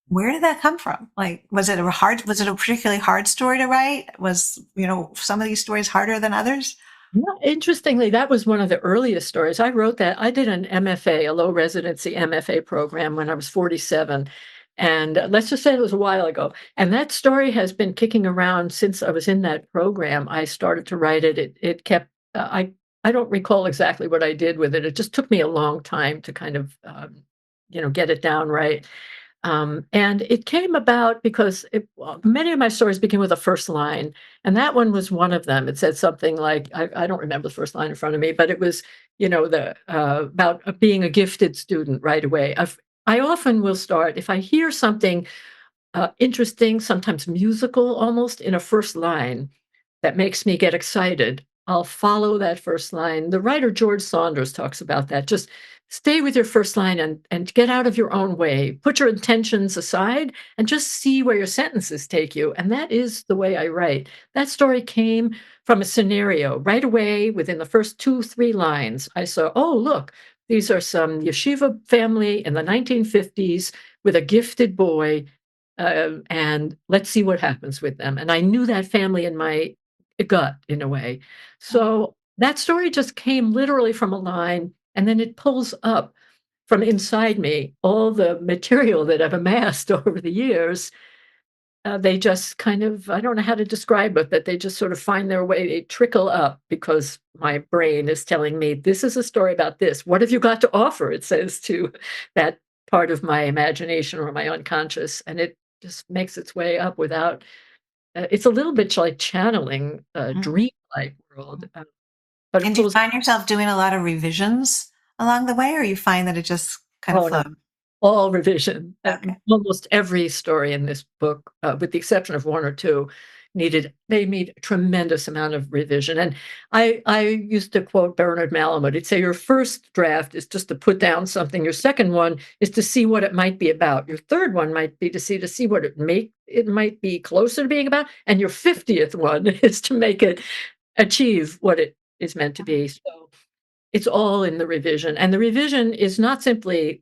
Where did that come from? Like, was it a particularly hard story to write? Was some of these stories harder than others? Yeah, interestingly, that was one of the earliest stories. I wrote that. I did an MFA, a low residency MFA program when I was 47. And let's just say it was a while ago. And that story has been kicking around since I was in that program. I started to write it. It kept, I don't recall exactly what I did with it. It just took me a long time to kind of, get it down right. And it came about because many of my stories begin with a first line, and that one was one of them. It said something like, I don't remember the first line in front of me, but it was, the about being a gifted student right away. I often will start if I hear something interesting, sometimes musical almost in a first line that makes me get excited. I'll follow that first line. The writer George Saunders talks about that. Just stay with your first line and get out of your own way. Put your intentions aside and just see where your sentences take you. And that is the way I write. That story came from a scenario right away within the first 2, 3 lines. I saw, oh, look, these are some yeshiva family in the 1950s with a gifted boy, and let's see what happens with them. And I knew that family in my gut in a way. So that story just came literally from a line, and then it pulls up from inside me all the material that I've amassed over the years. They just kind of, I don't know how to describe it, but they just sort of find their way, they trickle up because my brain is telling me, this is a story about this. What have you got to offer? It says to that part of my imagination or my unconscious. And it just makes its way up without, it's a little bit like channeling a Mhm. dream-like world, but it And do you pulls. find yourself doing a lot of revisions along the way, or you find that it just kind of Oh, no. flows? All revision. Okay. Almost every story in this book, with the exception of 1 or 2, they need a tremendous amount of revision, and I used to quote Bernard Malamud. He'd say, "Your first draft is just to put down something. Your second one is to see what it might be about. Your third one might be to see what it might be closer to being about, and your 50th one is to make it achieve what it is meant to be." So it's all in the revision, and the revision is not simply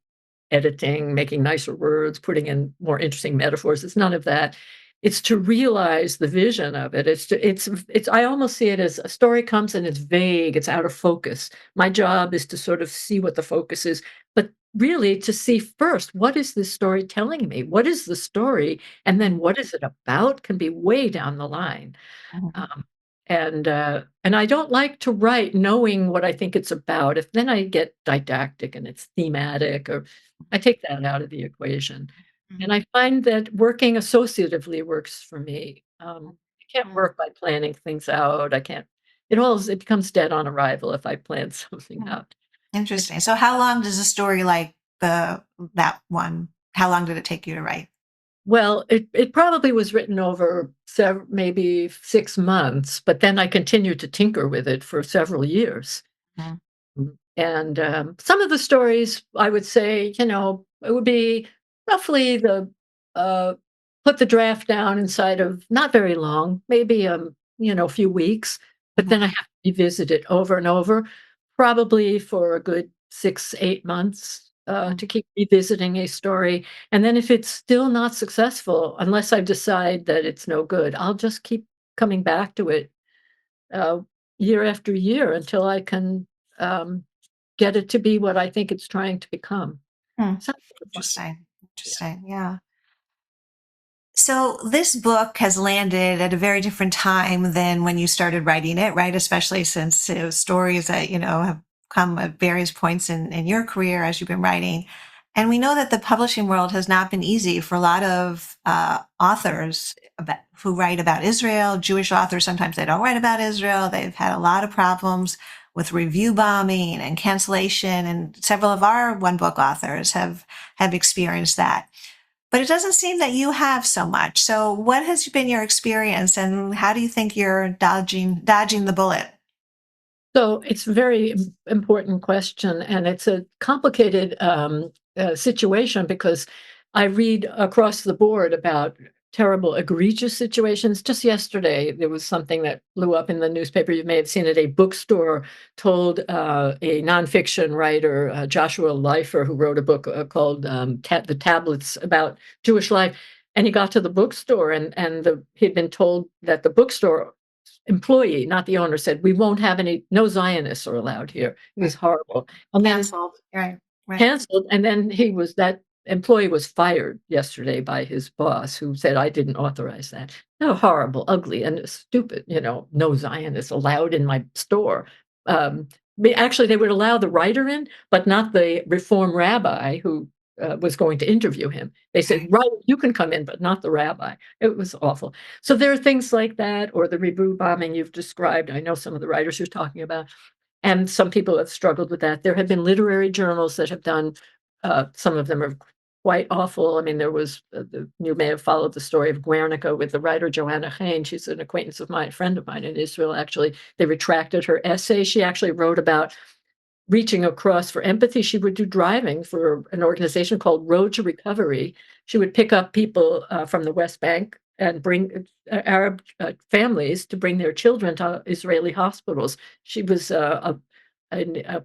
editing, making nicer words, putting in more interesting metaphors. It's none of that. It's to realize the vision of it. It's I almost see it as a story comes and it's vague, it's out of focus. My job is to sort of see what the focus is, but really to see first, what is this story telling me? What is the story? And then what is it about can be way down the line. Mhm. Um, and I don't like to write knowing what I think it's about. If then I get didactic and it's thematic, or I take that out of the equation. And Mhm. I find that working associatively works for me. I can't Mhm. work by planning things out. I can't. It becomes dead on arrival if I plan something Mhm. out. It, Interesting. So how long does a story like that one, how long did it take you to write? Well, it probably was written over maybe 6 months, but then I continued to tinker with it for several years. Mm, And, some of the stories, I would say, it would be roughly uh, put the draft down inside of not very long, maybe, a few weeks, but then I mhm, have to revisit it over and over, probably for a good 6, 8 months, mm, to keep revisiting a story, and then if it's still not successful, unless I decide that it's no good, I'll just keep coming back to it, uh, year after year until I can, um get it to be what I think it's trying to become. hmm. Sounds like fun. Interesting. Yeah. Interesting. Yeah. So this book has landed at a very different time than when you started writing it, right? Especially since it was stories that, have come at various points in your career as you've been writing. And we know that the publishing world has not been easy for a lot of authors who write about Israel. Jewish authors, sometimes they don't write about Israel. They've had a lot of problems with review bombing and cancellation. And several of our one book authors have experienced that. But it doesn't seem that you have so much. So what has been your experience and how do you think you're dodging the bullet? So it's a very important question, and it's a complicated situation because I read across the board about terrible, egregious situations. Just yesterday, there was something that blew up in the newspaper. You may have seen it. A bookstore told a nonfiction writer, Joshua Leifer, who wrote a book called "The Tablets" about Jewish life. And he got to the bookstore, and he'd been told that the bookstore employee, not the owner, said, "We won't have no Zionists are allowed here." It was Right. horrible. And then Canceled. Right. Right. canceled, and then that employee was fired yesterday by his boss who said, "I didn't authorize that." Oh, horrible, ugly, and stupid, no Zionists allowed in my store. Um, actually, they would allow the writer in, but not the reform rabbi who was going to interview him. They said, Right. "Right, you can come in, but not the rabbi." It was awful. So there are things like that, or the review bombing you've described. I know some of the writers you're talking about. And some people have struggled with that. There have been literary journals that have done, some of them are quite awful. I mean, there was, you may have followed the story of Guernica with the writer Joanna Hain. She's an acquaintance of mine, a friend of mine in Israel, actually. They retracted her essay. She actually wrote about reaching across for empathy. She would do driving for an organization called Road to Recovery. She would pick up people from the West Bank and bring Arab families to bring their children to Israeli hospitals. She was a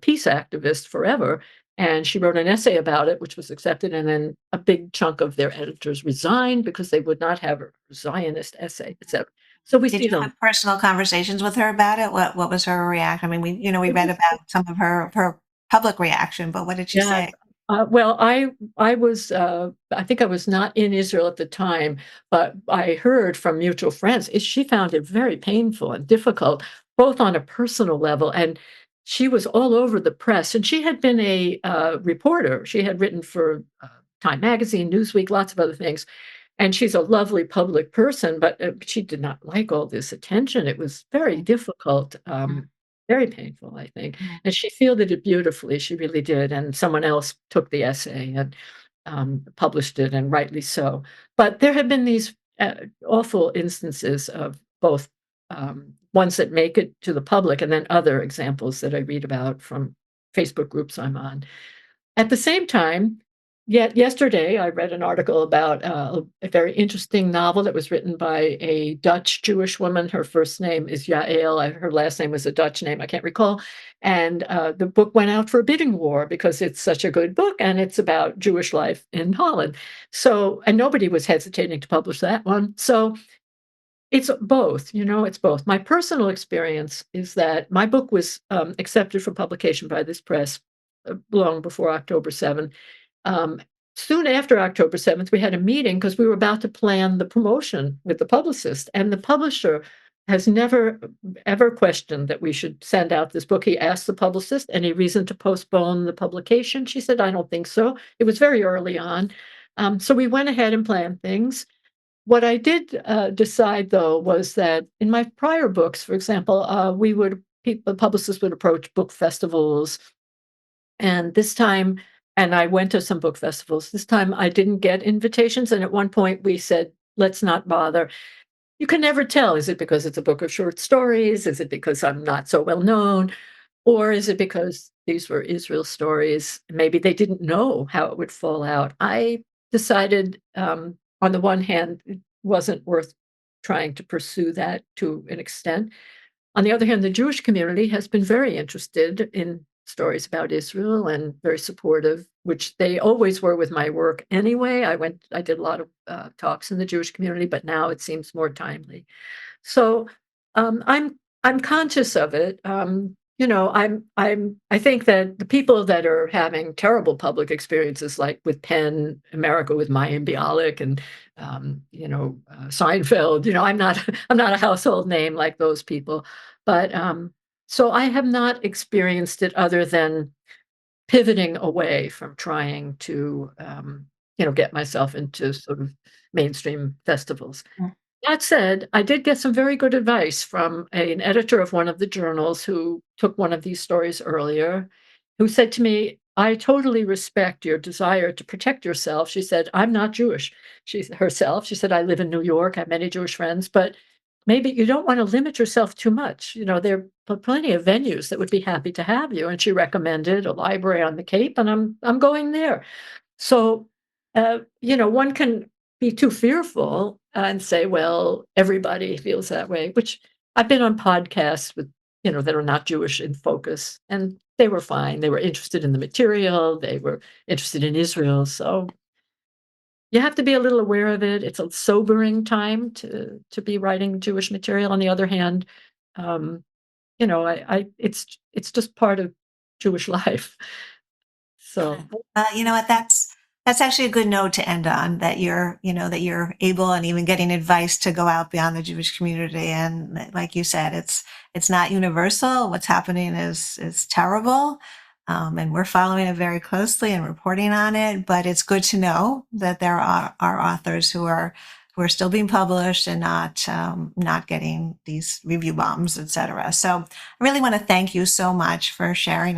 peace activist forever, and she wrote an essay about it, which was accepted. And then a big chunk of their editors resigned because they would not have a Zionist essay, etc. So we Did see you it on. have personal conversations with her about it? What was her reaction? I mean, we read about some of her public reaction, but what did she Yeah. say? Well, I was, I think I was not in Israel at the time, but I heard from mutual friends, she found it very painful and difficult, both on a personal level, and she was all over the press, and she had been a, reporter. She had written for, Time Magazine, Newsweek, lots of other things, and she's a lovely public person, but, she did not like all this attention. It was very Mm, difficult, mm, very painful, I think, mm, and she fielded it beautifully, she really did, and someone else took the essay and, published it, and rightly so. But there have been these, awful instances of both, ones that make it to the public and then other examples that I read about from Facebook groups I'm on. At the same time, yet yesterday I read an article about a very interesting novel that was written by a Dutch Jewish woman. Her first name is Yael. Her last name was a Dutch name. I can't recall. And the book went out for a bidding war because it's such a good book and it's about Jewish life in Holland. So, and nobody was hesitating to publish that one. So it's both, it's both. My personal experience is that my book was accepted for publication by this press long before October 7th. um, Soon after October 7th, we had a meeting because we were about to plan the promotion with the publicist, and the publisher has never ever questioned that we should send out this book. He asked the publicist, any reason to postpone the publication? She said, I don't think so. It was very early on. So we went ahead and planned things. What I did decide, though, was that in my prior books, for example, the publicists would approach book festivals, and this time And I went to some book festivals. This time I didn't get invitations, and at one point we said, "Let's not bother." You can never tell. Is it because it's a book of short stories? Is it because I'm not so well known? Or is it because these were Israel stories? Maybe they didn't know how it would fall out. I decided, on the one hand, it wasn't worth trying to pursue that to an extent. On the other hand, the Jewish community has been very interested in stories about Israel and very supportive, which they always were with my work anyway. I did a lot of talks in the Jewish community, but now it seems more timely. So, I'm conscious of it. I think that the people that are having terrible public experiences, like with Penn America, with Mayim Bialik and, Seinfeld, I'm not a household name like those people. But, so I have not experienced it other than pivoting away from trying to, get myself into sort of mainstream festivals. That said, I did get some very good advice from an editor of one of the journals who took one of these stories earlier, who said to me, "I totally respect your desire to protect yourself." She said, "I'm not Jewish." She said, "I live in New York, I have many Jewish friends, but maybe you don't want to limit yourself too much. There are plenty of venues that would be happy to have you." And she recommended a library on the Cape, and I'm going there. So, one can be too fearful and say, well, everybody feels that way, which I've been on podcasts with, that are not Jewish in focus, and they were fine. They were interested in the material, they were interested in Israel. So you have to be a little aware of it. It's a sobering time to be writing Jewish material. On the other hand, um, it's just part of Jewish life. So You know what? That's actually a good note to end on. That you're able and even getting advice to go out beyond the Jewish community. And like you said, it's not universal. What's happening is terrible, and we're following it very closely and reporting on it. But it's good to know that there are authors who are still being published and not getting these review bombs, etc. So I really want to thank you so much for sharing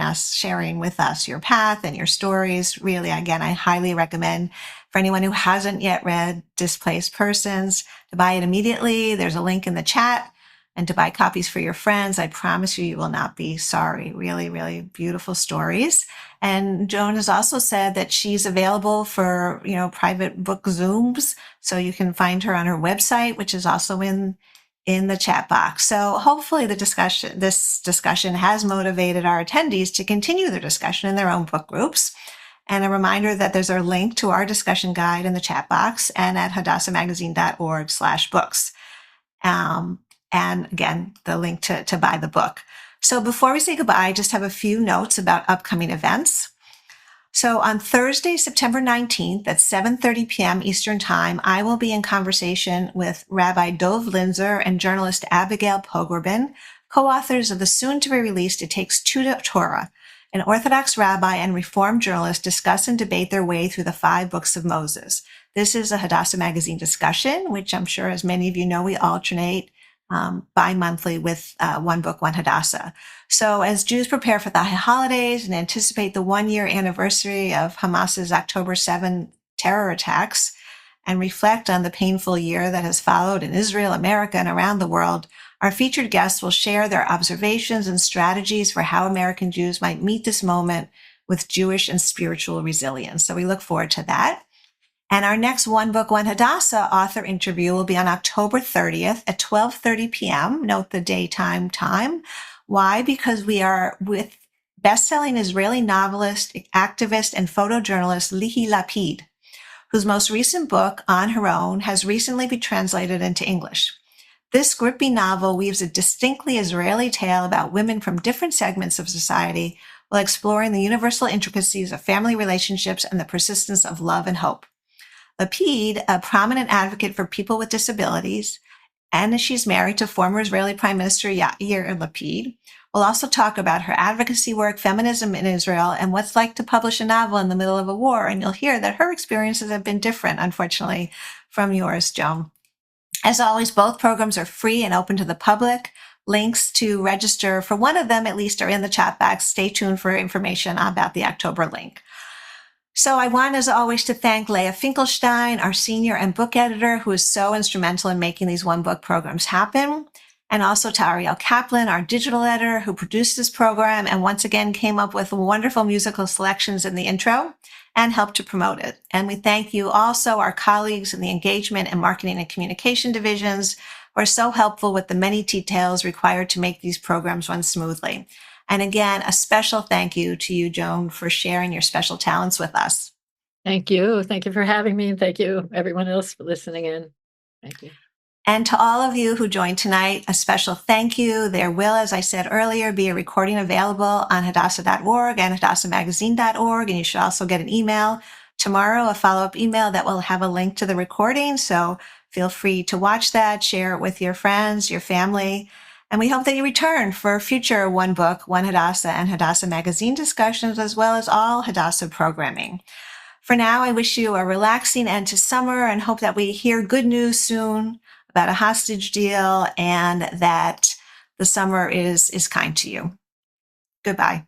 with us your path and your stories. Really, again, I highly recommend for anyone who hasn't yet read Displaced Persons to buy it immediately. There's a link in the chat, and to buy copies for your friends. I promise you, you will not be sorry. Really, really beautiful stories. And Joan has also said that she's available for, private book Zooms. So you can find her on her website, which is also in the chat box. So hopefully this discussion has motivated our attendees to continue their discussion in their own book groups. And a reminder that there's a link to our discussion guide in the chat box and at hadassahmagazine.org/books. And again, the link to buy the book. So before we say goodbye, I just have a few notes about upcoming events. So on Thursday, September 19th at 7:30 p.m. Eastern Time, I will be in conversation with Rabbi Dov Linzer and journalist Abigail Pogrebin, co-authors of the soon-to-be-released It Takes Two to Torah. An Orthodox rabbi and Reform journalist discuss and debate their way through the 5 books of Moses. This is a Hadassah Magazine discussion, which I'm sure, as many of you know, we alternate bi-monthly with One Book, One Hadassah. So as Jews prepare for the holidays and anticipate the 1-year anniversary of Hamas's October 7 terror attacks and reflect on the painful year that has followed in Israel, America, and around the world, our featured guests will share their observations and strategies for how American Jews might meet this moment with Jewish and spiritual resilience. So we look forward to that. And our next One Book, One Hadassah author interview will be on October 30th at 12:30 p.m. Note the daytime time. Why? Because we are with best-selling Israeli novelist, activist, and photojournalist Lihi Lapid, whose most recent book, On Her Own, has recently been translated into English. This gripping novel weaves a distinctly Israeli tale about women from different segments of society while exploring the universal intricacies of family relationships and the persistence of love and hope. Lapid, a prominent advocate for people with disabilities, and she's married to former Israeli Prime Minister Yair Lapid, will also talk about her advocacy work, feminism in Israel, and what's like to publish a novel in the middle of a war. And you'll hear that her experiences have been different, unfortunately, from yours, Joan. As always, both programs are free and open to the public. Links to register for one of them, at least, are in the chat box. Stay tuned for information about the October link. So I want, as always, to thank Leah Finkelstein, our senior and book editor, who is so instrumental in making these one book programs happen. And also to Ariel Kaplan, our digital editor, who produced this program and once again came up with wonderful musical selections in the intro and helped to promote it. And we thank you also, our colleagues in the engagement and marketing and communication divisions, who are so helpful with the many details required to make these programs run smoothly. And again, a special thank you to you, Joan, for sharing your special talents with us. Thank you. Thank you for having me, and thank you everyone else for listening in. Thank you. And to all of you who joined tonight, a special thank you. There will, as I said earlier, be a recording available on Hadassah.org and HadassahMagazine.org. And you should also get an email tomorrow, a follow-up email that will have a link to the recording. So feel free to watch that, share it with your friends, your family. And we hope that you return for future One Book, One Hadassah and Hadassah Magazine discussions, as well as all Hadassah programming. For now, I wish you a relaxing end to summer and hope that we hear good news soon about a hostage deal and that the summer is kind to you. Goodbye.